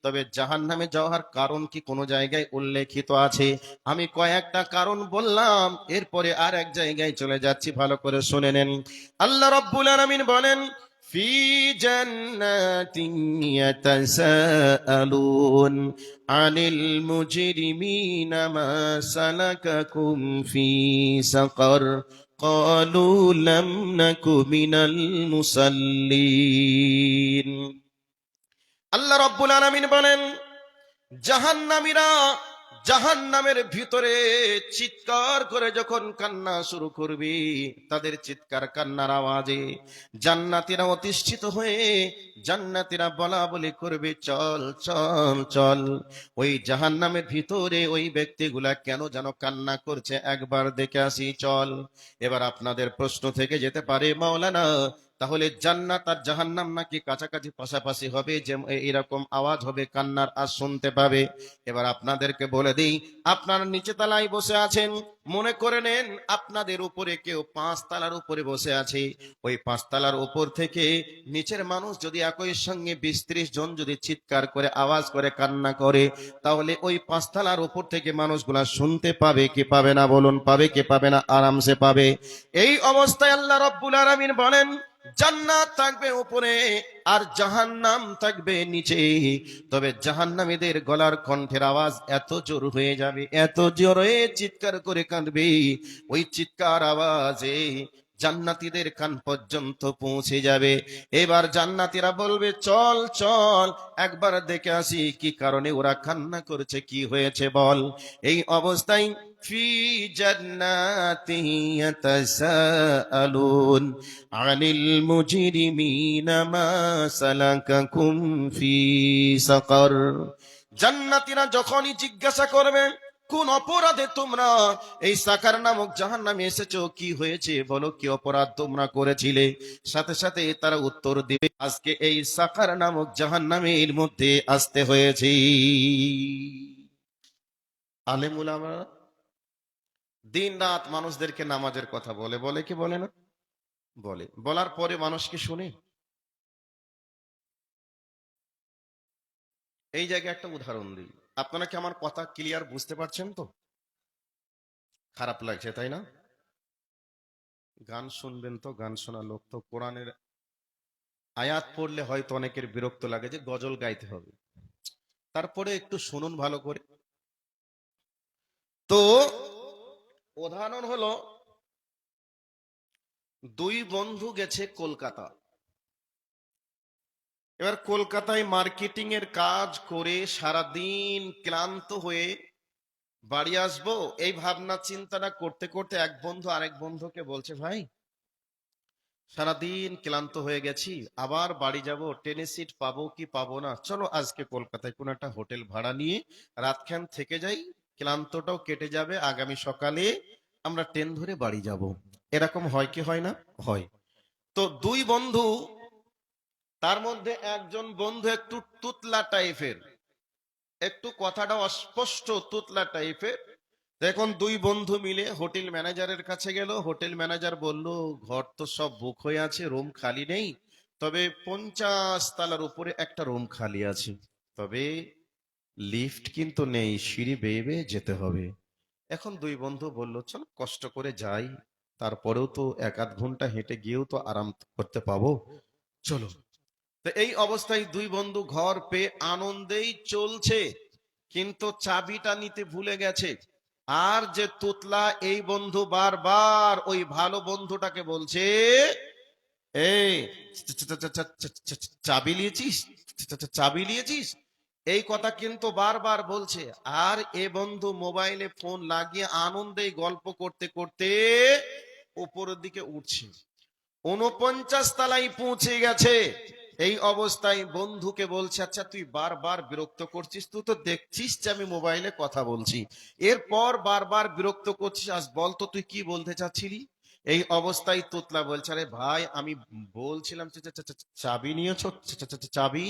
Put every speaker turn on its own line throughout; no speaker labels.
তবে জাহান্নামে যাওয়ার কারণ কি কোনো জায়গায় উল্লেখিত আছে? আমি কয়েকটা কারণ বললাম, এরপরে আর এক জায়গায় চলে যাচ্ছি, ভালো করে শুনে নেন। আল্লাহ রাব্বুল আলামিন বলেন, ফি জান্নাতিন ইয়াতাসাআলুন আনিল মুজরিমিনা মা সালাকাকুম ফি সাকার ক্বালু লাম নাকু মিনাল মুসাল্লিন। আল্লাহ রাব্বুল আলামিন বলেন, জাহান্নামীরা জাহান্নামের ভিতরে চিৎকার করে যখন কান্না শুরু করবে, তাদের চিৎকার কান্নার আওয়াজে জান্নাতীরা অতিষ্ঠিত হয়ে জান্নাতীরা বলা বলি করবে, চল চল চল। ওই জাহান্নামের ভিতরে ওই ব্যক্তিগুলা কেন যেন কান্না করছে, একবার দেখে আসি, চল। এবার আপনাদের প্রশ্ন থেকে যেতে পারে, মাওলানা তাহলে জান্নাত আর জাহান্নাম নাকি কাছাকাছি পাশাপাশি হবে, যে এরকম আওয়াজ হবে, কান্নার আওয়াজ শুনতে পাবে? এবার আপনাদেরকে বলে দিই, আপনারা নিচে তলায় বসে আছেন, মনে করে নেন আপনাদের উপরে কেউ 5 তলার উপরে বসে আছে। ওই 5 তলার উপর থেকে নিচের মানুষ যদি একই সঙ্গে 20-30 জন যদি চিৎকার করে আওয়াজ করে কান্না করে, তাহলে ওই 5 তলার উপর থেকে মানুষগুলা শুনতে পাবে কি পাবে না? বলুন, পাবে কি পাবে না? আরামসে পাবে। এই অবস্থায় আল্লাহ রাব্বুল আলামিন বলেন, জান্নাত থাকবে উপরে আর জাহান্নাম থাকবে নিচে। তবে জাহান্নামীদের গলার কণ্ঠের আওয়াজ এত জোর হয়ে যাবে, এত জোরে চিৎকার করে কাঁদবে, ওই চিৎকার আওয়াজে জান্নাতীদের কান পর্যন্ত পৌঁছে যাবে। এবার জান্নাতীরা বলবে, চল চল একবার দেখে আসি কি কারণে ওরা কান্না করছে, কি হয়েছে বল। এই অবস্থায় ফি জান্নাতি ইয়াতাসাআলুন আনিল মুজরিমিনা মা সালাকাকুম ফি সাকার। জান্নাতীরা যখনই জিজ্ঞাসা করবে, কোন অপরাধে তোমরা এই সাকার নামক জাহান্নামে এসেছো, কি হয়েছে বলো, কি অপরাধ তোমরা করেছিলে? সাথে সাথে তারা উত্তর দিবে, আজকে এই সাকার নামক জাহান্নামের মধ্যে আসতে হয়েছে। আলেম উলামা দিন রাত মানুষদেরকে নামাজের কথা বলে, বলে কি বলে না? বলে। বলার পরে মানুষ কি শুনে? এই জায়গায় একটা উদাহরণ দিই, আপনারা কি আমার কথা ক্লিয়ার বুঝতে পারছেন তো? খারাপ লাগছে তাই না? গান শুনবেন তো, গান শোনা লোক তো কোরআনের আয়াত পড়লে হয়তো অনেকের বিরক্ত লাগে যে গজল গাইতে হবে, তারপরে একটু শুনুন ভালো করে। তো উদাহরণ হলো, দুই বন্ধু গেছে কলকাতা। এবার কলকাতায় মার্কেটিং এর কাজ করে সারাদিন ক্লান্ত হয়ে বাড়ি আসবো, এই ভাবনা চিন্তাটা করতে করতে এক বন্ধু আরেক বন্ধুকে বলছে, ভাই সারাদিন ক্লান্ত হয়ে গেছি, আবার বাড়ি যাব, ট্রেনে সিট পাবো কি পাবো না, চলো আজকে কলকাতায় কোন একটা হোটেল ভাড়া নিয়ে রাতখান থেকে যাই, ক্লান্তটাও কেটে যাবে, আগামী সকালে আমরা ট্রেন ধরে বাড়ি যাব। এরকম হয় কি হয় না? হয়। তো দুই বন্ধু, তার মধ্যে একজন বন্ধু একটু তুতলা টাইপের, একটু কথাটা অস্পষ্ট তুতলা টাইপের। এখন দুই বন্ধু মিলে হোটেল ম্যানেজারের কাছে গেল। হোটেল ম্যানেজার বলল, ঘর তো সব বুক হয়ে আছে, রুম খালি নেই, তবে 50 তলার উপরে একটা রুম খালি আছে, তবে লিফট কিন্তু নেই, সিঁড়ি বেয়ে বেয়ে যেতে হবে। এখন দুই বন্ধু বলল, চল কষ্ট করে যাই, তারপরেও তো 1-8 ঘন্টা হেঁটে গিয়েও তো আরাম করতে পাবো, চলো। তো এই অবস্থায় দুই বন্ধু ঘর পেয়ে আনন্দেই চলছে, কিন্তু চাবিটা নিতে ভুলে গেছে। আর যে তুতলা, এই বন্ধু বারবার ওই ভালো বন্ধুটাকে বলছে, এই চাবি নিয়েছিস, চাবি নিয়েছিস, এই কথা কিন্তু বারবার বলছে। আর এ বন্ধু মোবাইলে ফোন লাগিয়ে আনন্দে গল্প করতে করতে উপরের দিকে উঠছে, 49 তলায় পৌঁছে গেছে। এই অবস্থায় বন্ধুকে বলছে, আচ্ছা তুই বারবার বিরক্ত করছিস, তুই তো দেখছিস যে আমি মোবাইলে কথা বলছি, এরপর বারবার বিরক্ত করছিস, আজ বল তো তুই কি বলতে চাচ্ছিলি? এই অবস্থায় তোতলা বলছে, আরে ভাই আমি বলছিলাম চাবি নিয়েছো, চাবি।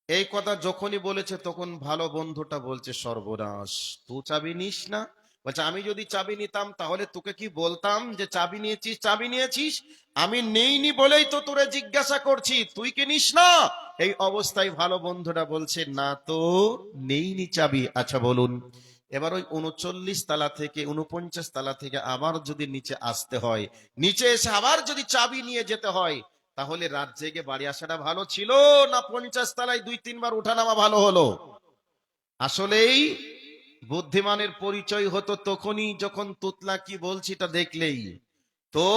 এই কথা যখনই বলেছে তখন ভালো বন্ধুটা বলছে, সর্বনাশ, তুই চাবি নিস না? বলছে, আমি যদি চাবি নিতাম তাহলে তোকে কি বলতাম যে চাবি নিয়েছিস, চাবি নিয়েছিস? আমি নেইনি বলেই তো তোরে জিজ্ঞাসা করছি, তুই কি নিস না? এই অবস্থায় ভালো বন্ধুরা বলছে না তো নেইনি চাবি। আচ্ছা বলুন, এবার ওই 39 তালা থেকে 49 তালা থেকে আবার যদি নিচে আসতে হয়, নিচে এসে আবার যদি চাবি নিয়ে যেতে হয়, তাহলে রাত জেগে বাড়ি আসাটা ভালো ছিল না 50 তালায় 2-3 বার উঠানামা ভালো হলো? আসলেই বুদ্ধিমানের পরিচয় হতো তখনই যখন তুতলা কি বলছি তা দেখলেই। তো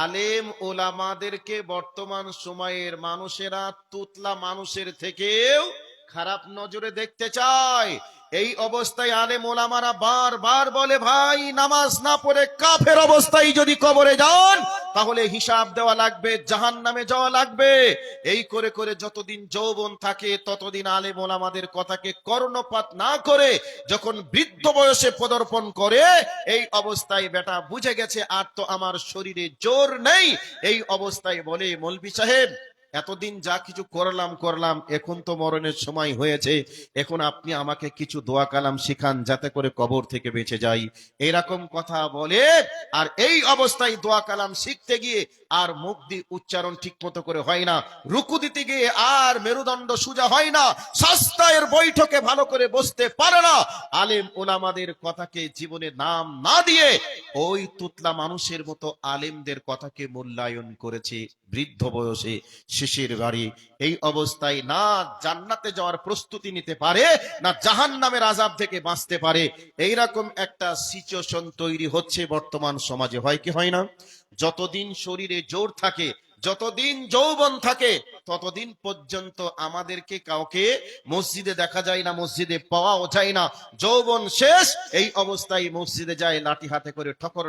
আলেম ওলামাদেরকে বর্তমান সময়ের মানুষেরা তুতলা মানুষের থেকেও খারাপ নজরে দেখতে চায়। এই অবস্থায় আলেম ওলামারা বারবার বলে, ভাই নামাজ না পড়ে কাফের অবস্থায় যদি কবরে যান তাহলে হিসাব দেওয়া লাগবে, জাহান্নামে যাওয়া লাগবে। এই করে করে যতদিন যৌবন থাকে ততদিন আলেম ওলামাদের কথাকে কর্ণপাত না করে যখন বৃদ্ধ বয়সে পদার্পণ করে, এই অবস্থায় বেটা বুঝে গেছে আর তো আমার শরীরে জোর নেই, এই অবস্থায় বলে, মৌলভী সাহেব এতদিন যা কিছু করলাম, এখন তো মরণের সময় হয়েছে, এখন আপনি আমাকে কিছু দোয়া কালাম শিখান যাতে করে কবর থেকে বেঁচে যাই। এরকম কথা বলে, আর এই অবস্থায় দোয়া কালাম শিখতে গিয়ে আর মুখ দিয়ে উচ্চারণ ঠিক মতো করে হয় না, রুকু দিতে গিয়ে আর মেরুদণ্ড সোজা হয় না, শাস্ত্রের বৈঠকে ভালো করে বসতে পারে না। আলেম ওলামাদের কথাকে জীবনে নাম না দিয়ে ওই তুতলা মানুষের মতো আলেমদের কথাকে মূল্যায়ন করেছে বৃদ্ধ বয়সে, শিশির বাড়ি। এই অবস্থায় না জান্নাতে যাওয়ার প্রস্তুতি নিতে পারে, না জাহান্নামের আযাব থেকে বাঁচতে পারে। এইরকম একটা সিচুয়েশন তৈরি হচ্ছে বর্তমান সমাজে, হয় কি হয় না? যতদিন শরীরে জোর থাকে, যতদিন যৌবন থাকে, ততদিন পর্যন্ত আমাদেরকে কাউকে মসজিদে দেখা যায় না, মসজিদে পাওয়াও যায় না। যৌবন শেষ, এই অবস্থায় মসজিদে যায় লাঠি হাতে করে ঠকর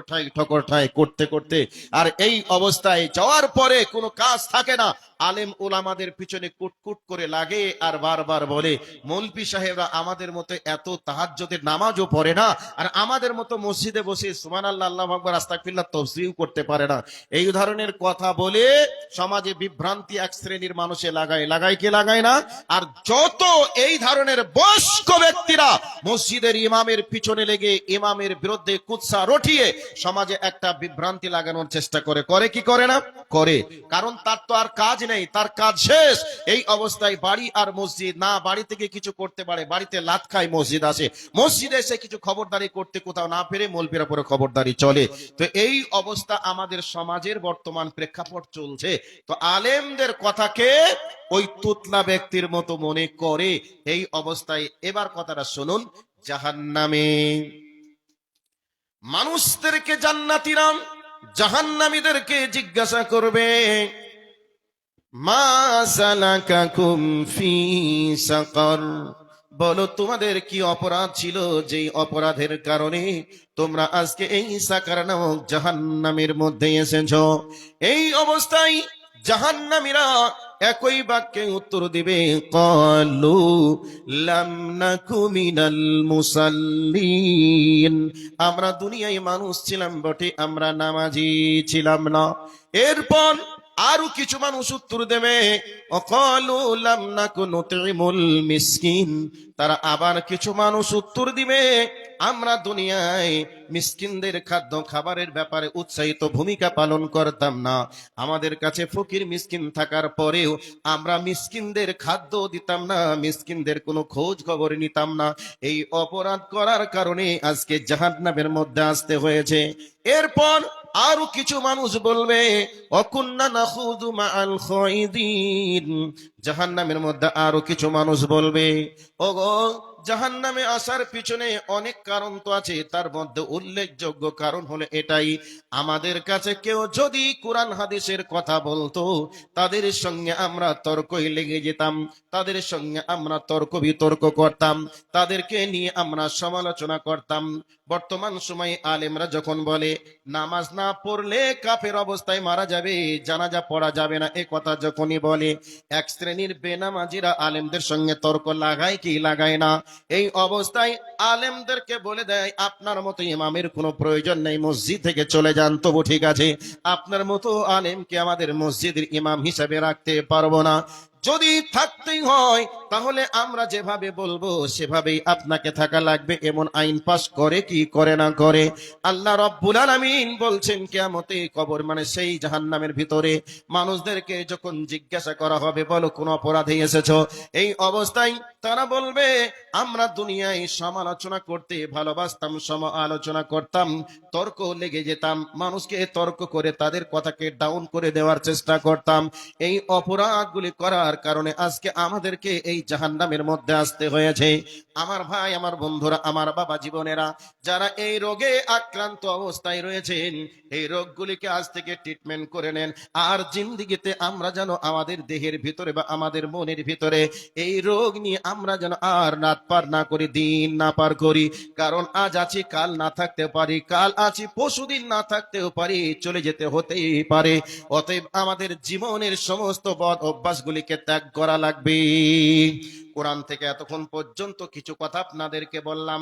ঠাই করতে করতে, আর এই অবস্থায় যাওয়ার পরে কোনো কাজ থাকে না। আলেম ওলামাদের পিছনে কুটকুট করে লাগে আর বারবার বলে, মৌলভী সাহেবরা আমাদের মতো এত তাহাজ্জুদের নামাজও পড়ে না, আর আমাদের মতো মসজিদে বসে সুবহানাল্লাহ আল্লাহু আকবার আস্তাগফিরুল্লাহ তাসবিহ করতে পারে না। এই ধরনের কথা বলে সমাজে বিভ্রান্তি এক শ্রেণীর মানুষে লাগায় কি লাগায় না? আর যত এই ধরনের বয়স্ক ব্যক্তিরা মসজিদের ইমামের পিছনে লেগে ইমামের বিরুদ্ধে কুৎসা রটিয়ে সমাজে একটা বিভ্রান্তি লাগানোর চেষ্টা করে কি করে না? করে। কারণ তার তো আর কাজ নেই, তার কাজ শেষ। এই অবস্থায় বাড়ি আর মসজিদ না, বাড়ি থেকে কিছু করতে পারে, বাড়িতে লাত খায়, মসজিদ আসে, মসজিদে এসে কিছু খবরদারি করতে কোথাও না পেরে মৌলবীরা পরে খবরদারি চলে। তো এই অবস্থা আমাদের সমাজের বর্তমান প্রেক্ষাপট চলছে। তো আলেমদের কথাকে ওই তুতলা ব্যক্তির মতো মনে করে। এই অবস্থায় এবার কথাটা শুনুন, জাহান্নামে মানুষদেরকে জান্নাতীরা জাহান্নামীদেরকে জিজ্ঞাসা করবে, মা সালাকাকুম ফি সাকার, বলো তোমাদের কি অপরাধ ছিল যেই অপরাধের কারণে তোমরা আজকে এই সাকার নামক জাহান্নামের মধ্যে এসেছো? এই অবস্থায় জাহান্নামীরা একই বাক্যে উত্তর দিবে, ক্বালু লাম নাকু মিনাল মুসাল্লিন, আমরা দুনিয়ায় মানুষ ছিলাম বটে, আমরা নামাজি ছিলাম না। এরপর আরো কিছু মানুষ উত্তর দেবে, ক্বালু লাম নাকু নুতঈমুল মিসকিন, তারা আবার কিছু মানুষ উত্তর দিবে, আমরা দুনিয়ায় মিসকিনদের খাদ্য খাবারের ব্যাপারে উৎসাহিত ভূমিকা পালন করতাম না, আমাদের কাছে ফকির মিসকিন থাকার পরেও আমরা মিসকিনদের খাদ্য দিতাম না, মিসকিনদের কোনো খোঁজ খবর নিতাম না, এই অপরাধ করার কারণে আজকে জাহান্নামের মধ্যে আসতে হয়েছে। এরপর আরো কিছু মানুষ বলবে, অকুন্না নাখুযু মাআল খায়দিন, জাহান্নামের মধ্যে আরো কিছু মানুষ বলবে, ওগো জাহান্নামে আসার পিছনে অনেক কারণ তো আছে, তার মধ্যে উল্লেখযোগ্য কারণ হলো এটাই, আমাদের কাছে কেউ যদি কোরআন হাদিসের কথা বলতো তাদের সঙ্গে আমরা তর্কই লেগে যেতাম, তাদের সঙ্গে আমরা তর্ক বিতর্ক করতাম, তাদেরকে নিয়ে আমরা সমালোচনা করতাম। বর্তমান সময়ে আলেমরা যখন বলে নামাজ না পড়লে কাফের অবস্থায় মারা যাবে, জানাজা পড়া যাবে না, এ কথা যখনই বলে এক শ্রেণীর বেনামাজিরা আলেমদের সঙ্গে তর্ক লাগায় কি লাগায় না? এই অবস্থায় আলেমদেরকে বলে দেয়, আপনার মতো ইমামের কোনো প্রয়োজন নেই, মসজিদ থেকে চলে যান, তবু ঠিক আছে, আপনার মতো আলেমকে আমাদের মসজিদের ইমাম হিসাবে রাখতে পারবো না। যদি থাকতেই হয় তাহলে আমরা যেভাবে বলবো সেভাবেই আপনাকে থাকা লাগবে, এমন আইন পাস করে কি করে না করে? আল্লাহ রাব্বুল আলামিন বলছেন কিয়ামতে কবর মানে সেই জাহান্নামের ভিতরে মানুষদেরকে যখন জিজ্ঞাসা করা হবে, বলো কোন অপরাধে এসেছো, এই অবস্থায় তারা বলবে আমরা দুনিয়ায় সমালোচনা করতে ভালোবাসতাম, সমালোচনা করতাম, তর্ক লেগে যেতাম, মানুষকে তর্ক করে তাদের কথাকে ডাউন করে দেওয়ার চেষ্টা করতাম। এই অপরাধগুলি করার কারণে আজকে আমাদেরকে এই জাহান্নামের মধ্যে আসতে হয়েছে। আমার ভাই, আমার বন্ধুরা, আমার বাবা জীবনেরা, যারা এই রোগে আক্রান্ত অবস্থায় রয়েছেন, এই রোগগুলিকে আজ থেকে ট্রিটমেন্ট করে নেন। আর জিন্দিগিতে আমরা যেন আমাদের দেহের ভিতরে বা আমাদের মনের ভিতরে এই রোগ নিয়ে আমরা যেন আর রাত পার না করি, দিন না পার করি। কারণ আজ আছি কাল না থাকতে পারি, কাল আছি পরশুদিন না থাকতেও পারি, চলে যেতে হতেই পারে। অতএব আমাদের জীবনের সমস্ত বদ অভ্যাসগুলিকে ত্যাগ করা লাগবে। কোরআন থেকে এতক্ষণ পর্যন্ত কিছু কথা আপনাদেরকে বললাম,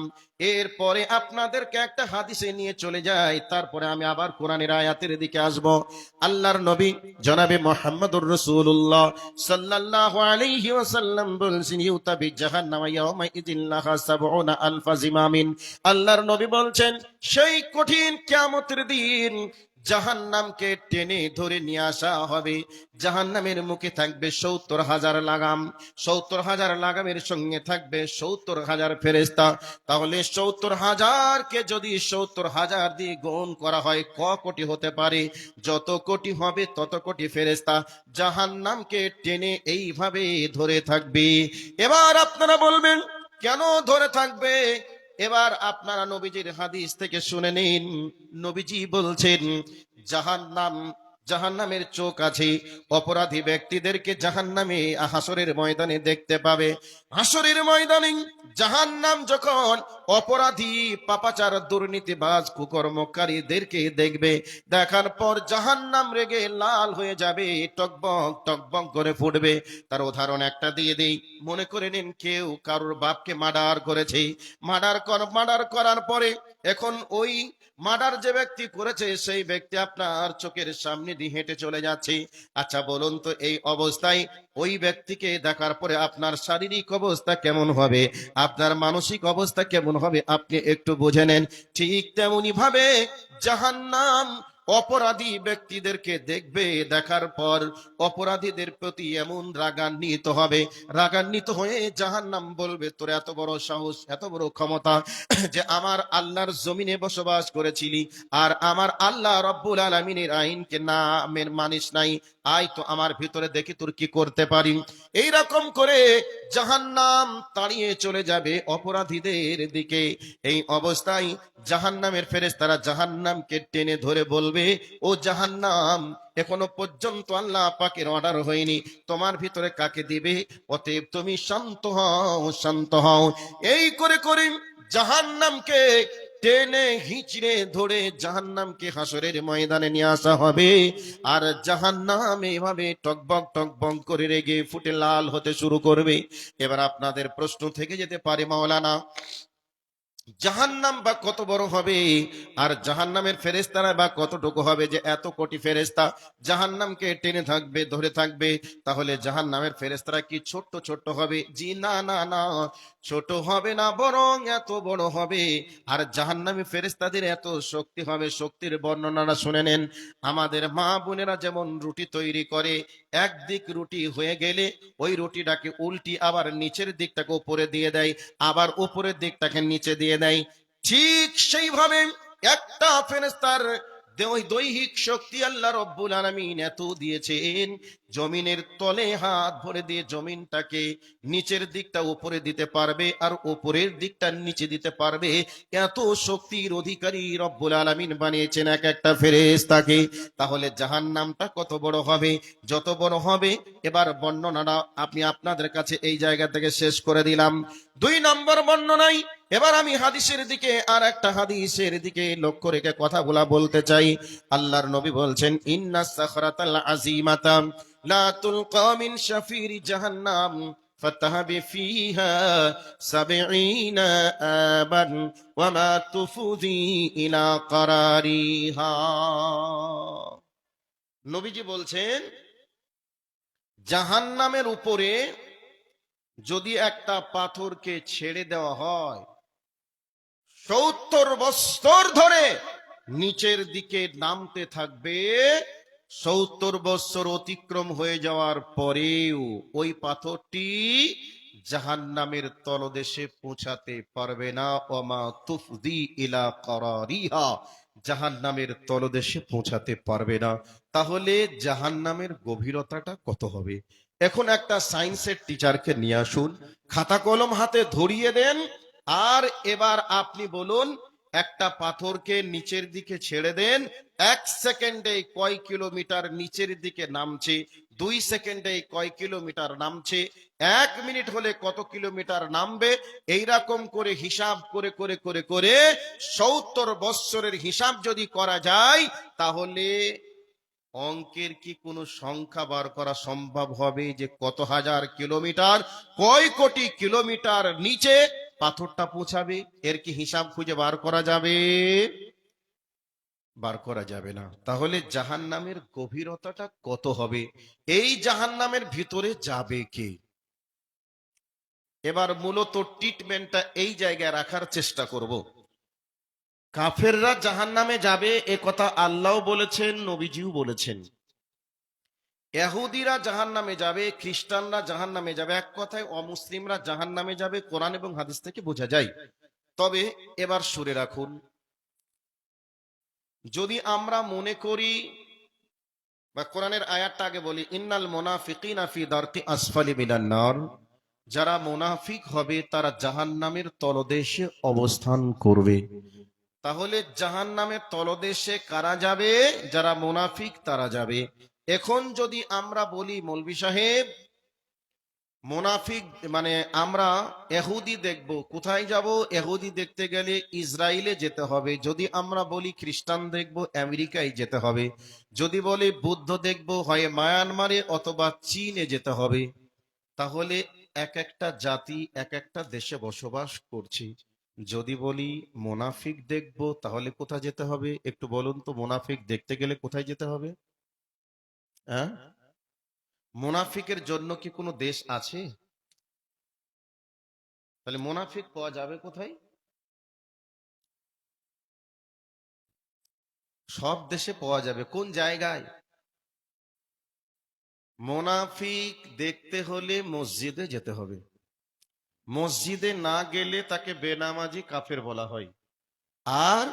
এরপরে আপনাদেরকে একটা হাদিসে নিয়ে চলে যাই, তারপরে আমি আবার কোরআনের আয়াতের দিকে আসব। আল্লাহর নবী জনাবে মুহাম্মদুর রাসূলুল্লাহ সাল্লাল্লাহু আলাইহি ওয়াসাল্লাম বলছেন, ইউতাবি জাহান্নামা ইয়াওমা ইযিন লাহা সাবউনা আলফা জিমামিন। আল্লাহর নবী বলছেন সেই কঠিন কিয়ামতের দিন জাহান্নামকে টেনে ধরে নিয়ে আসা হবে। জাহান্নামের মুখে থাকবে ৭০,০০০ লাগাম, ৭০,০০০ লাগামের সঙ্গে থাকবে ৭০,০০০ ফেরেশতা। তাহলে ৭০,০০০কে যদি ৭০,০০০ দিয়ে গুণ করা হয় ক কোটি হতে পারে? যত কোটি হবে তত কোটি ফেরেশতা জাহান্নামকে টেনে এইভাবে ধরে থাকবে। এবার আপনারা বলবেন কেন ধরে থাকবে? এবার আপনারা নবীজির হাদিস থেকে শুনে নিন। নবীজি বলছেন জাহান্নামের চোখ আছে, অপরাধী ব্যক্তিদেরকে জাহান্নামে হাসরের ময়দানে দেখতে পাবে। হাসরের ময়দানে জাহান্নাম যখন অপরাধী, পাপাচার, দুর্নীতিবাজ, কুকর্মকারীদেরকে দেখবে, দেখার পর জাহান্নাম রেগে লাল হয়ে যাবে, টকবক টকবক করে ফুটবে। তার উদাহরণ একটা দিয়ে দেই। মনে করে নিন কেউ কারোর বাপকে মার্ডার করেছে, মার্ডার করার পরে এখন ওই মার্ডার যে ব্যক্তি করেছে সেই ব্যক্তি আপনার চোখের সামনে দিয়ে হেঁটে চলে যাচ্ছে। আচ্ছা বলুন তো, এই অবস্থায় ওই ব্যক্তিকে দেখার পরে আপনার শারীরিক অবস্থা কেমন হবে, আপনার মানসিক অবস্থা কেমন হবে আপনি একটু বুঝে নেন। ঠিক তেমনি ভাবে জাহান্নাম অপরাধী ব্যক্তিদেরকে দেখবে, দেখার পর অপরাধীদের প্রতি এমন রাগান্বিত হবে, রাগান্বিত হয়ে জাহান্নাম বলবে তোর এত বড় সাহস, এত বড় ক্ষমতা যে আমার আল্লাহর জমিনে বসবাস করেছিলি আর আমার আল্লাহ রব্বুল আলামিনের আইনকে না মানিস নাই, আয় তো আমার ভিতরে দেখি তোর কি করতে পারি। এই রকম করে জাহান্নাম তাড়িয়ে চলে যাবে অপরাধীদের দিকে। এই অবস্থায় জাহান্নামের ফেরেশতারা জাহান্নামকে টেনে ধরে বলবে, ও জাহান্নাম, এখনো পর্যন্ত আল্লাহ পাকের অর্ডার হয়নি, তোমার ভিতরে কাকে দিবে? অতএব তুমি শান্ত হও, শান্ত হও। এই করে করে জাহান্নামকে টেনে হিচড়ে ধরে জাহান্নামকে হাসরের ময়দানে নিয়ে আসা হবে। আর জাহান্নাম এভাবে টকবক টকবক করে রেগে ফুটে লাল হতে শুরু করবে। এবার আপনাদের প্রশ্ন থেকে যেতে পারে, মাওলানা জাহান্নাম বা কত বড় হবে, আর জাহান্নামের ফেরেশতারা বা কতটুকু হবে যে এত কোটি ফেরেশতা জাহান্নামকে টেনে থাকবে, ধরে থাকবে? তাহলে জাহান্নামের ফেরেশতারা কি ছোট্ট ছোট্ট হবে? জি না না না, ছোট হবে না, বরং এত বড় হবে। আর জাহান্নামী ফেরেশতাদের এত শক্তি হবে, শক্তির বর্ণনাটা শুনে নেন। আমাদের মা বোনেরা যেমন রুটি তৈরি করে, একদিক রুটি হয়ে গেলে ওই রুটিটাকে উল্টি আবার নিচের দিকটাকে উপরে দিয়ে দেয়, আবার উপরের দিকটাকে নিচে দিয়ে দেয়, ঠিক সেইভাবে একটা ফেরেশতার দৈহিক শক্তি আল্লাহ রব্বুল আলামিন এত দিয়েছেন, জমিনের তলে হাত ভরে দিয়ে জমিনটাকে নিচের দিকটা উপরে দিতে পারবে আর উপরের দিকটা নিচে দিতে পারবে। এত শক্তির অধিকারী রব্বুল আলামিন বানিয়েছেন এক একটা ফেরেশতাকে। তাহলে জাহান্নামটা কত বড় হবে? যত বড় হবে। এবার বর্ণনাটা আমি আপনাদের কাছে এই জায়গা থেকে শেষ করে দিলাম। ২ নম্বর বর্ণনায় এবার আমি হাদিসের দিকে, আর একটা হাদিসের দিকে লক্ষ্য রেখে কথাগুলা বলতে চাই। আল্লাহর নবী বলছেন, ইন্নাস সাখরাতাল আযীমাতা লা তুলকা মিন শাফিরি জাহান্নাম ফাতাহাবি ফিহা ৭০ আবান ওয়া মা তুফুদি ইলা কারারিহা। নবীজি বলছেন জাহান্নামের উপরে যদি একটা পাথরকে ছেড়ে দেওয়া হয়, 70 বছর ধরে নিচের দিকে নামতে থাকবে। 70 বছর অতিক্রম হয়ে যাওয়ার পরেও ওই পাথরটি জাহান্নামের তলদেশে পৌঁছাতে পারবে না। ওমা তুফদি ইলা করারিহা, জাহান্নামের তলদেশে পৌঁছাতে পারবে না। তাহলে জাহান্নামের গভীরতাটা কত হবে? এখন একটা সায়েন্সের টিচারকে নিয়ে আসুন, খাতা কলম হাতে ধরিয়ে দেন, আর এবার আপনি বলুন একটা পাথরকে নিচের দিকে ছেড়ে দেন, 1 সেকেন্ডে কয় কিলোমিটার নিচের দিকে নামছে, 2 সেকেন্ডে কয় কিলোমিটার নামছে, 1 মিনিট হলে কত কিলোমিটার নামবে। এইরকম করে হিসাব করে করে করে করে 70 বৎসরের হিসাব যদি করা যায়, তাহলে অঙ্কের কি কোনো সংখ্যা বার করা সম্ভব হবে যে কত হাজার কিলোমিটার, কয় কোটি কিলোমিটার নিচে পাথরটা পৌঁছাবে? এর কি হিসাব খুঁজে বার করা যাবে? বার করা যাবে না। তাহলে জাহান্নামের গভীরতাটা কত হবে? এই জাহান্নামের ভিতরে যাবে কে? এবার মূলত ট্রিটমেন্টটা এই জায়গায় রাখার চেষ্টা করব। কাফেররা জাহান্নামে যাবে এ কথা আল্লাহ বলেছেন, নবীজিও বলেছেন। ইহুদিরা জাহান্নামে যাবে, খ্রিস্টানরা জাহান্নামে যাবে, এক কথায় অমুসলিমরা জাহান্নামে যাবে, কোরআন এবং হাদিস থেকে বোঝা যায়। তবে এবার শুনে রাখুন, যদি আমরা মনে করি, বা কোরআনের আয়াতটা আগে বলি, ইন্নাল মুনাফিকিনা ফি দারকি আসফালি মিনান নার, যারা মুনাফিক হবে তারা জাহান্নামের তলদেশে অবস্থান করবে। তাহলে জাহান্নামের তলদেশে কারা যাবে? যারা মুনাফিক তারা যাবে। এখন যদি আমরা বলি মৌলভী সাহেব মুনাফিক মানে আমরা ইহুদি দেখব, কোথায় যাব? ইহুদি দেখতে গেলে ইসরায়েলে যেতে হবে। যদি আমরা বলি খ্রিস্টান দেখব, আমেরিকায় যেতে হবে। যদি বলি বুদ্ধ দেখব, হয় মায়ানমারে অথবা চীনে যেতে হবে। তাহলে এক একটা জাতি এক একটা দেশে বসবাস করছি। যদি বলি মুনাফিক দেখব, তাহলে কোথায় যেতে হবে? একটু বলুন তো, মুনাফিক দেখতে গেলে কোথায় যেতে হবে? হ্যাঁ, মুনাফিকের জন্য কি কোনো দেশ আছে? তাহলে মুনাফিক পাওয়া যাবে কোথায়? সব দেশে পাওয়া যাবে। কোন জায়গায়? মুনাফিক দেখতে হলে মসজিদে যেতে হবে। মসজিদে না গেলে তাকে বেনামাজি কাফের বলা হয়। আর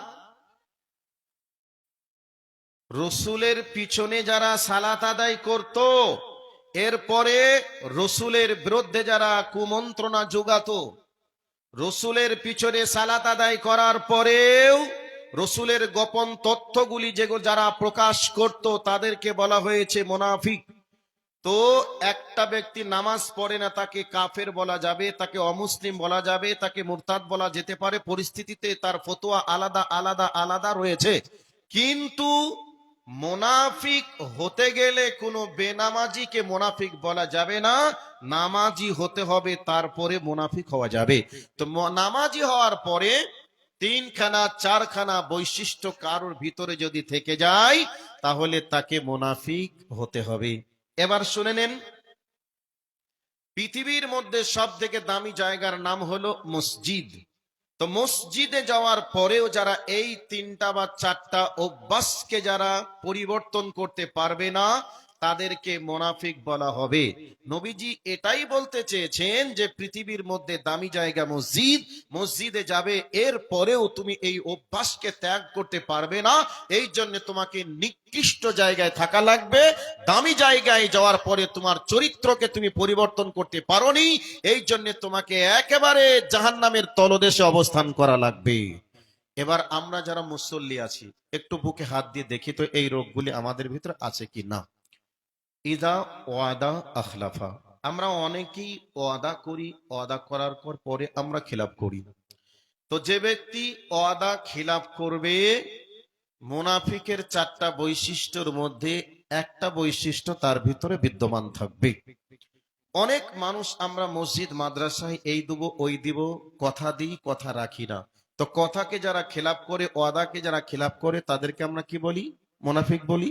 রসুলের পিছনে যারা সালাত আদায় করত, এরপরে রসুলের বিরুদ্ধে যারা কুমন্ত্রণা যোগাতো, রসুলের পিছনে সালাত আদায় করার পরেও রসুলের গোপন তথ্যগুলি যেগুলো যারা প্রকাশ করত, তাদেরকে বলা হয়েছে মুনাফিক। তো একটা ব্যক্তি নামাজ পড়ে না, তাকে কাফের বলা যাবে, তাকে অমুসলিম বলা যাবে, তাকে মুরতাদ বলা যেতে পারে। পরিস্থিতিতে তার ফতোয়া আলাদা আলাদা আলাদা রয়েছে। কিন্তু মুনাফিক হতে গেলে কোনো বেনামাজিকে মুনাফিক বলা যাবে না, নামাজি হতে হবে, তারপরে মুনাফিক হওয়া যাবে। তো নামাজি হওয়ার পরে 3খানা 4খানা বৈশিষ্ট্য কারোর ভিতরে যদি থেকে যায়, তাহলে তাকে মুনাফিক হতে হবে। এবার শুনে নেন, পৃথিবীর মধ্যে সব থেকে দামি জায়গার নাম হলো মসজিদ। তো মসজিদে যাওয়ার পরেও যারা এই 3টা বা 4টা অভ্যাসকে যারা পরিবর্তন করতে পারবে না, তাদেরকে মুনাফিক বলা হবে। নবীজি এটাই বলতে চেয়েছেন যে পৃথিবীর মধ্যে দামি জায়গা মসজিদ, মসজিদে যাবে, এর পরেও তুমি এই অভ্যাসকে ত্যাগ করতে পারবে না। এই জন্য তোমাকে নিকৃষ্ট জায়গায় থাকা লাগবে। দামি জায়গায় যাওয়ার পরে তোমার চরিত্রকে তুমি পরিবর্তন করতে পারোনি, এই জন্য তোমাকে একেবারে জাহান্নামের তলদেশে অবস্থান করা লাগবে। এবার আমরা যারা মুসল্লি আছি, একটু বুকে হাত দিয়ে দেখি তো এই রোগগুলি আমাদের ভিতরে আছে কি না। ইদা ওয়াদা আখলাফা, আমরা অনেকেই ওয়াদা করি, ওয়াদা করার পরে আমরা খিলাফ করি। তো যে ব্যক্তি ওয়াদা খিলাফ করবে, মুনাফিকের 4টা বৈশিষ্ট্যের মধ্যে একটা বৈশিষ্ট্য তার ভিতরে বিদ্যমান থাকবে। অনেক মানুষ আমরা মসজিদ মাদ্রাসায় এই দেব ওই দিব কথা দিই, কথা রাখি না। তো কথাকে যারা খিলাফ করে, ওয়াদাকে যারা খিলাফ করে, তাদেরকে আমরা কি বলি? মুনাফিক বলি।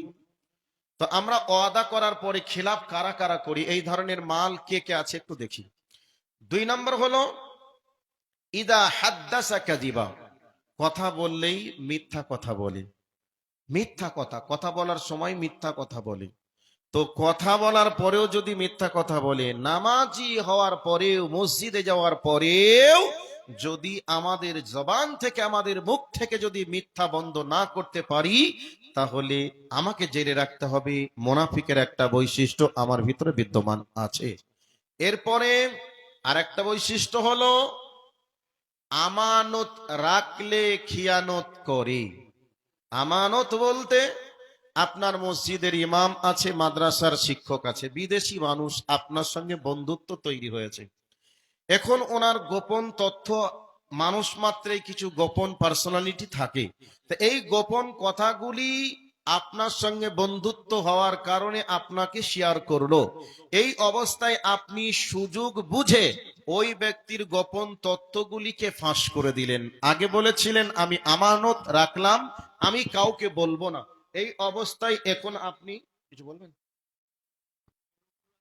তো আমরা ওয়াদা করার পরে খিলাফ কারা কারা করি, এই ধরনের মাল কে কে আছে একটু দেখি। 2 নম্বর হলো ইদা হাদ্দাসা কাযিবা, কথা বললেই মিথ্যা কথা বলে। মিথ্যা কথা, কথা বলার সময় মিথ্যা কথা বলে। তো কথা বলার পরেও যদি মিথ্যা কথা বলে, নামাজি হওয়ার পরেও, মসজিদে যাওয়ার পরেও যদি আমাদের জবান থেকে, আমাদের মুখ থেকে যদি মিথ্যা বন্ধ না করতে পারি, তাহলে আমাকে জেনে রাখতে হবে মুনাফিকের একটা বৈশিষ্ট্য আমার ভিতরে বিদ্যমান আছে। এরপরে আরেকটা বৈশিষ্ট্য হলো আমানত রাখলে খিয়ানত করে। আমানত বলতে আপনার মসজিদের ইমাম আছে, মাদ্রাসার শিক্ষক আছে, বিদেশি মানুষ, আপনার সঙ্গে বন্ধুত্ব তৈরি হয়েছে। এখন ওনার গোপন তথ্য, মানুষ মাত্রই কিছু গোপন পার্সোনালিটি থাকে, তো এই গোপন কথাগুলি আপনার সঙ্গে বন্ধুত্ব হওয়ার কারণে আপনাকে শেয়ার করলো। এই অবস্থায় আপনি সুযোগ বুঝে ওই ব্যক্তির গোপন তথ্যগুলিকে ফাঁস করে দিলেন। আগে বলেছিলেন আমি আমানত রাখলাম, আমি কাউকে বলবো না। এই অবস্থায় এখন আপনি কিছু বলবেন?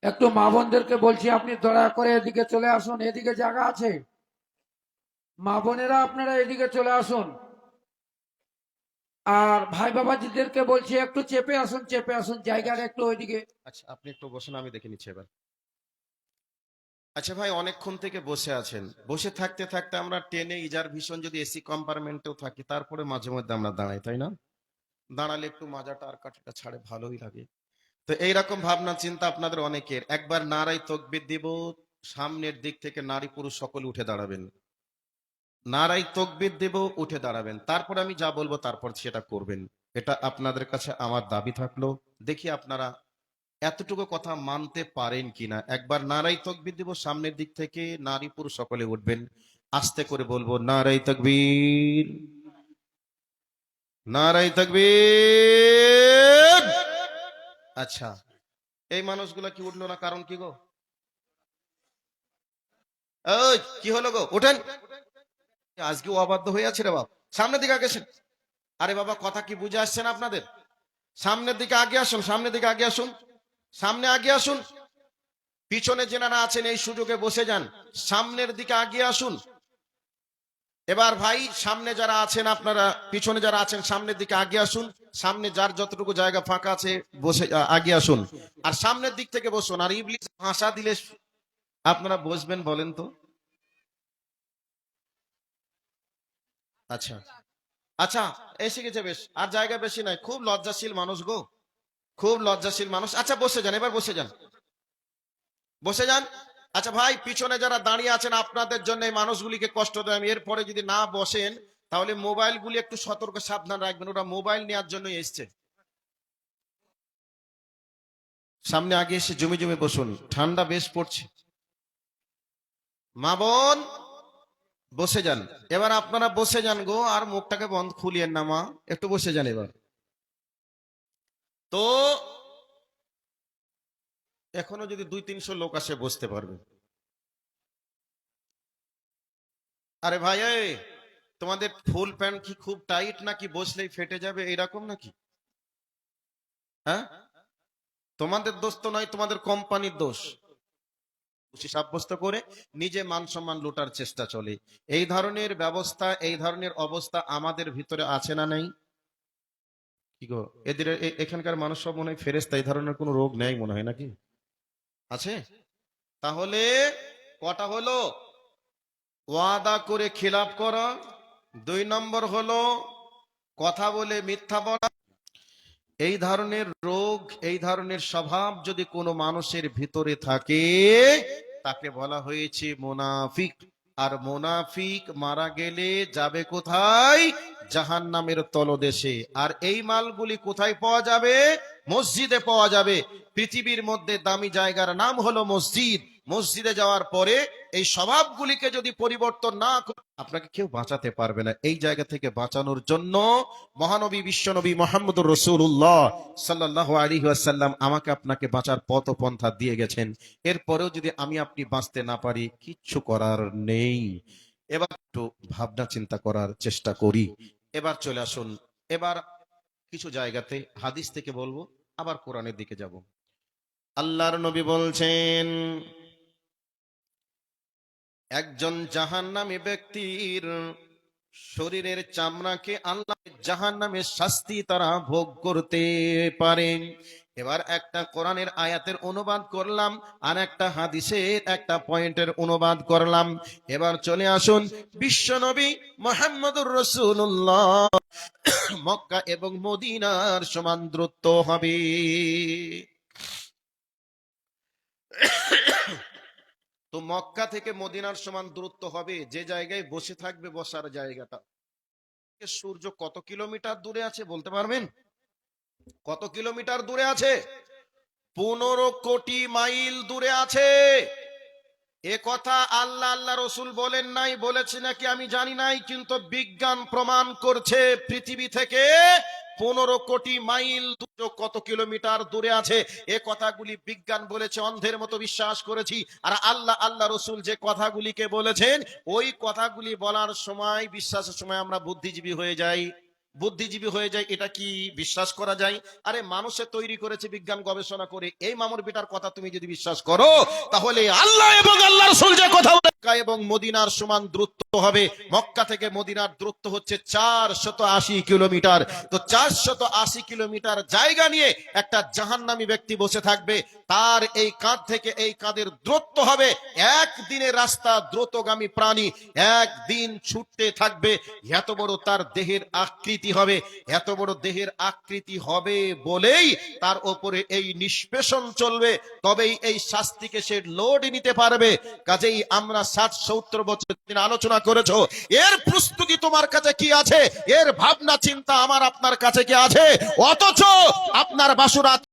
একটু মা বোনদেরকে বলছি, আপনি দয়া করে এদিকে চলে আসুন, এদিকে জায়গা আছে। মা বোনেরা আপনারা এদিকে চলে আসুন। আর ভাই বাবাজিদেরকে বলছি একটু চেপে আসুন, চেপে আসুন, জায়গাটা একটু ওইদিকে।
আচ্ছা, আপনি একটু বসেন, আমি দেখে নিচ্ছি এবার। আচ্ছা ভাই, অনেকক্ষণ থেকে বসে আছেন। বসে থাকতে থাকতে আমরা ট্রেনে ইজার ভীষণ যদি এসি কম্পার্টমেন্টেও থাকি, তারপরে মাঝে মধ্যে আমরা দাঁড়াই, তাই না? দাঁড়ালে একটু মাজাটা আর কাঠিটা ছাড়ে, ভালোই লাগে। তো এইরকম ভাবনা চিন্তা আপনাদের অনেকের। একবার নারাই তকবীর দিব, সামনের দিক থেকে নারী পুরুষ সকলে উঠে দাঁড়াবেন। নারাই তকবীর দেব, উঠে দাঁড়াবেন, তারপর আমি যা বলবো তারপর সেটা করবেন। এটা আপনাদের কাছে আমার দাবি থাকলো। দেখি আপনারা এতটুকু কথা মানতে পারেন কিনা। একবার নারাই তকবীর দিব, সামনের দিক থেকে নারী পুরুষ সকলে উঠবেন। আস্তে করে বলবো নারাই তকবীর, নারাই তকবীর। আচ্ছা, এই মানুষগুলা কি উঠলো না? কারণ কি গো? ওই কি হলো গো? উঠেন। আজকে অবাধ্য হয়ে আছে রে বাবা। সামনের দিকে আগে আসেন। আরে বাবা, কথা কি বুঝে আসছে না আপনাদের? সামনের দিকে আগে আসুন, সামনের দিকে আগে আসুন, সামনে আগে আসুন। পিছনে যেনারা আছেন এই সুযোগে বসে যান, সামনের দিকে আগে আসুন। এবার ভাই, সামনে যারা আছেন আপনারা, পিছনে যারা আছেন সামনের দিকে আগে আসুন। সামনে যার যতটুকু জায়গা ফাঁকা আছে বসে আগে আসুন, আর সামনের দিক থেকে বসুন। আর ইবলিস ভাষা দিলে আপনারা বসবেন বলেন তো? আচ্ছা আচ্ছা, এসে গেছে বেশ, আর জায়গা বেশি নাই। খুব লজ্জাশীল মানুষ গো, খুব লজ্জাশীল মানুষ। আচ্ছা বসে যান, এবার বসে যান, বসে যান। আচ্ছা ভাই, পিছনে যারা দাঁড়িয়ে আছেন আপনাদের জন্য এই মানুষগুলিকে কষ্ট দেয় আমি। এরপরে যদি না বসেন তাহলে মোবাইলগুলি একটু সতর্ক সাবধান রাখবেন, ওরা মোবাইল নেওয়ার জন্য এসছে। সামনে আগে এসে জমি জমি বসুন, ঠান্ডা বেশ পড়ছে। মা বোন বসে যান, এবার আপনারা বসে যান গো, আর মুখটাকে বন্ধ খুলিয়েন না মা, একটু বসে যান এবার। তো এখনো যদি 200-300 লোক আসে বসতে পারবে। আরে ভাই, এই তোমাদের ফুল প্যান্ট কি খুব টাইট নাকি বসলেই ফেটে যাবে এরকম নাকি? হ্যাঁ, তোমাদের দোষ তো নয়, তোমাদের কোম্পানির দোষ। খুশি সাব্যস্ত করে নিজে মান সম্মান লুটার চেষ্টা চলে। এই ধরনের ব্যবস্থা, এই ধরনের অবস্থা আমাদের ভিতরে আছে না নেই? কি গো, এদের এখানকার মানুষ সব মনে হয় ফেরেশতা, এই ধরনের কোনো রোগ নেই মনে হয়, নাকি আছে? তাহলে কটা হলো? ওয়াদা করে খিলাফ করা, 2 নম্বর হলো কথা বলে মিথ্যা বলা। এই ধরনের রোগ, এই ধরনের স্বভাব যদি কোনো মানুষের ভিতরে থাকে, তাকে বলা হয়েছে মুনাফিক। আর মুনাফিক মারা গেলে যাবে কোথায়? জাহান্নামের তলদেশে। আর এই মালগুলি কোথায় পাওয়া যাবে? মসজিদে পাওয়া যাবে। পৃথিবীর মধ্যে দামি জায়গার নাম হলো মসজিদ। মসজিদে যাওয়ার পরে এই স্বভাবগুলিকে যদি পরিবর্তন না করে, আপনাকে কেউ বাঁচাতে পারবে না। এই জায়গা থেকে বাঁচানোর জন্য মহানবী বিশ্বনবী মুহাম্মদুর রাসূলুল্লাহ সাল্লাল্লাহু আলাইহি ওয়াসাল্লাম আমাকে আপনাকে বাঁচার পথ পন্থা দিয়ে গেছেন। এরপরেও যদি আমি আপনি বাঁচতে না পারি, কিচ্ছু করার নেই। এবার একটু ভাবনা চিন্তা করার চেষ্টা করি। এবার চলে আসুন, এবার কিছু জায়গাতে হাদিস থেকে বলবো, আবার কোরআনের দিকে যাব। আল্লাহর নবী বলছেন, একজন জাহান্নামী ব্যক্তির শরীরের চামড়াকে আল্লাহ জাহান্নামের শাস্তি তারা ভোগ করতে পারে। এবার একটা কোরআনের আয়াতের অনুবাদ করলাম, আর একটা হাদিসের একটা পয়েন্টের অনুবাদ করলাম। এবার চলে আসুন, বিশ্বনবী মুহাম্মদুর রাসূলুল্লাহ মক্কা এবং মদিনার সমান দূরত্ব হবে। তো মক্কা থেকে মদিনার সমান দূরত্ব হবে, যে জায়গায় বসে থাকবে বসার জায়গাটা। সূর্য কত কিলোমিটার দূরে আছে বলতে পারবেন? কত কিলোমিটার দূরে আছে? 15 কোটি মাইল দূরে আছে। এ কথা আল্লাহ রসুল বলেন নাই, বলেছে নাকি আমি জানি নাই, কিন্তু বিজ্ঞান প্রমাণ করছে পৃথিবী থেকে 15 কোটি মাইল কত কিলোমিটার দূরে আছে। এ কথাগুলি বিজ্ঞান বলেছে, অন্ধের মতো বিশ্বাস করেছি। আর আল্লাহ রসুল যে কথাগুলিকে বলেছেন, ওই কথাগুলি বলার সময়, বিশ্বাসের সময় আমরা বুদ্ধিজীবী হয়ে যাই। এটা কি বিশ্বাস করা যায়? আরে মানুষে তৈরি করেছে বিজ্ঞান গবেষণা করে। এই মামুর বেটার কথা তুমি যদি বিশ্বাস করো, তাহলে আল্লাহ এবং আল্লাহ রাসূল যে কথা মক্কা এবং মদিনার সমান দূরত্ব হবে। মক্কা থেকে মদিনার দূরত্ব হচ্ছে 480 কিলোমিটার। তো 480 কিলোমিটার জায়গা নিয়ে একটা জাহান্নামী ব্যক্তি বসে থাকবে। তার এই কাঁধ থেকে এই কাঁধের দূরত্ব হবে একদিনের রাস্তা। দ্রুতগামী প্রাণী একদিন ছুটতে থাকবে। এত বড় তার দেহের আকৃতি হবে, এত বড় দেহের আকৃতি হবে বলেই তার উপরে এই নিষ্পেষণ চলবে, তবেই এই শাস্তিকে সে লোড নিতে পারবে। কাজেই আমরা 60-70 বছর আলোচনা করেছো, এর প্রস্তুতি তোমার কাছে কি আছে? এর ভাবনা চিন্তা আমার আপনার কাছে কি আছে? অথচ আপনার বাসুরা